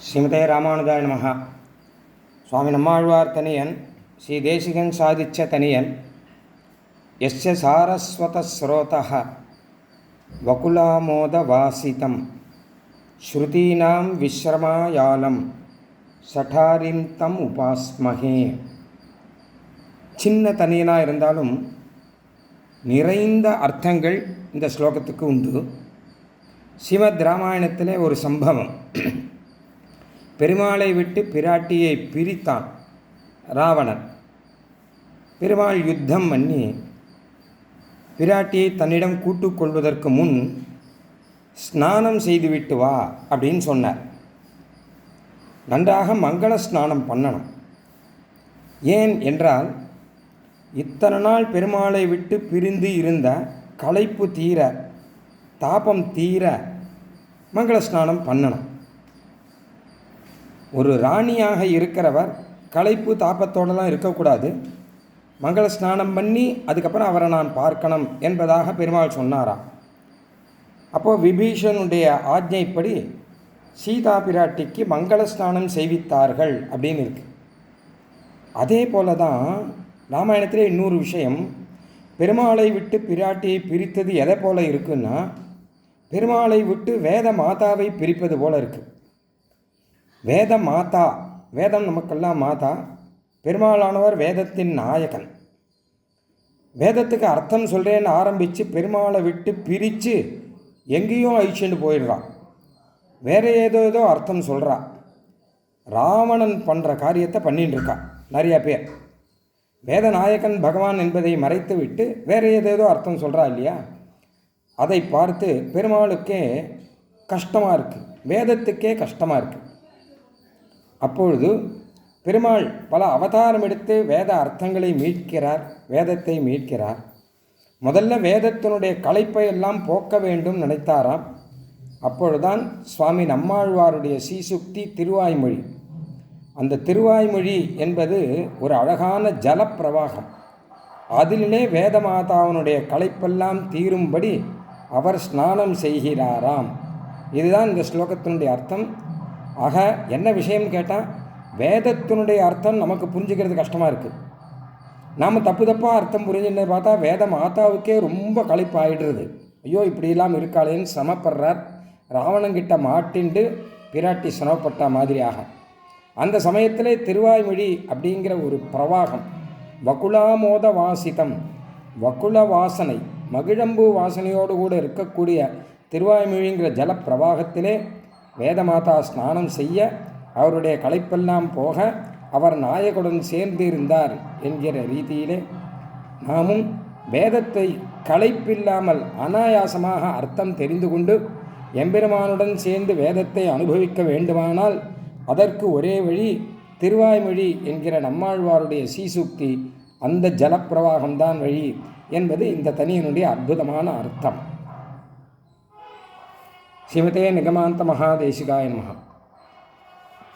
ஸ்ரீமதே ராமானுஜாய நமஹ. சுவாமி நம்மாழ்வார் தனியன் ஸ்ரீ தேசிகன் சாதிச்ச தனியன் யஸ்ய சாரஸ்வத ஸ்ரோதः வகுலாமோத வாசிதம் ஸ்ருதீனாம் விஸ்ரமாயாலம் சடாரிம் தம் உபாஸ்மஹே. சின்ன தனியனாக இருந்தாலும் நிறைந்த அர்த்தங்கள் இந்த ஸ்லோகத்துக்கு உண்டு. ஸ்ரீமத் ராமாயணத்திலே ஒரு சம்பவம். பெருமாளை விட்டு பிராட்டியை பிரித்தான் ராவணன். பெருமாள் யுத்தம் பண்ணி பிராட்டியை தன்னிடம் கூட்டுக்கொள்வதற்கு முன் ஸ்நானம் செய்துவிட்டு வா அப்படின்னு சொன்னார். நன்றாக மங்கள ஸ்நானம் பண்ணணும். ஏன் என்றால் இத்தனை நாள் பெருமாளை விட்டு பிரிந்து இருந்த களைப்பு தீர, தாபம் தீர மங்கள ஸ்நானம் பண்ணணும். ஒரு ராணியாக இருக்கிறவர் களைப்பு தாபத்தோடலாம் இருக்கக்கூடாது. மங்கள ஸ்நானம் பண்ணி அதுக்கப்புறம் அவரை நான் பார்க்கணும் என்பதாக பெருமாள் சொன்னாராம். அப்போது விபீஷனுடைய ஆஜ்ஞைப்படி சீதா பிராட்டிக்கு மங்கள ஸ்நானம் செய்வித்தார்கள் அப்படின்னு இருக்கு. அதே போல தான் ராமாயணத்தில் இன்னொரு விஷயம், பெருமாளை விட்டு பிராட்டியை பிரித்தது எதை போல இருக்குன்னா, பெருமாளை விட்டு வேத மாதாவை பிரிப்பது போல இருக்குது. வேத மாதா, வேதம் நமக்கெல்லாம் மாதா, பெருமாளானவர் வேதத்தின் நாயகன். வேதத்துக்கு அர்த்தம் சொல்கிறேன்னு ஆரம்பித்து பெருமாளை விட்டு பிரித்து எங்கேயோ அழிச்சுட்டு போயிடுறான். வேறு ஏதோ அர்த்தம் சொல்கிறா. ராவணன் பண்ணுற காரியத்தை பண்ணிட்டு இருக்கா நிறையா பேர். வேதநாயகன் பகவான் என்பதை மறைத்து விட்டு வேறு ஏதேதோ அர்த்தம் சொல்கிறா இல்லையா? அதை பார்த்து பெருமாளுக்கே கஷ்டமாக இருக்குது, வேதத்துக்கே கஷ்டமாக இருக்குது. அப்பொழுது பெருமாள் பல அவதாரம் எடுத்து வேத அர்த்தங்களை மீட்கிறார், வேதத்தை மீட்கிறார். முதல்ல வேதத்தினுடைய களைப்பை எல்லாம் போக்க வேண்டும் நினைத்தாராம். அப்பொழுதுதான் சுவாமி நம்மாழ்வாருடைய சீசுக்தி திருவாய்மொழி. அந்த திருவாய்மொழி என்பது ஒரு அழகான ஜலப்பிரவாகம். அதிலே வேதமாதாவனுடைய களைப்பெல்லாம் தீரும்படி அவர் ஸ்நானம் செய்கிறாராம். இதுதான் இந்த ஸ்லோகத்தினுடைய அர்த்தம். ஆக என்ன விஷயம் கேட்டால், வேதத்தினுடைய அர்த்தம் நமக்கு புரிஞ்சுக்கிறது கஷ்டமாக இருக்குது. நாம் தப்பாக அர்த்தம் புரிஞ்சுன்னு பார்த்தா வேத மாதாவுக்கே ரொம்ப களைப்பாயிடுறது. ஐயோ இப்படியெல்லாம் இருக்காளேன்னு சிரமப்படுறார். ராவணங்கிட்ட மாட்டிண்டு பிராட்டி சிரமப்பட்ட மாதிரியாக. அந்த சமயத்திலே திருவாய்மொழி அப்படிங்கிற ஒரு பிரவாகம், வகுலாமோத வாசிதம், வகுல வாசனை, மகிழம்பூ வாசனையோடு கூட இருக்கக்கூடிய திருவாய்மொழிங்கிற ஜலப்பிரவாகத்திலே வேதமாதா ஸ்நானம் செய்ய, அவருடைய களைப்பெல்லாம் போக அவர் நாயகுடன் சேர்ந்து இருந்தார் என்கிற ரீதியிலே நாமும் வேதத்தை களைப்பில்லாமல் அனாயாசமாக அர்த்தம் தெரிந்து கொண்டு எம்பெருமானுடன் சேர்ந்து வேதத்தை அனுபவிக்க வேண்டுமானால் அதற்கு ஒரே வழி திருவாய்மொழி என்கிற நம்மாழ்வாருடைய சீசுக்தி, அந்த ஜலப்பிரவாகம்தான் வழி என்பது இந்த தனியனுடைய அற்புதமான அர்த்தம். ஸ்ரீமதே நிகமாந்த மகாதேசிகாய நமஹ.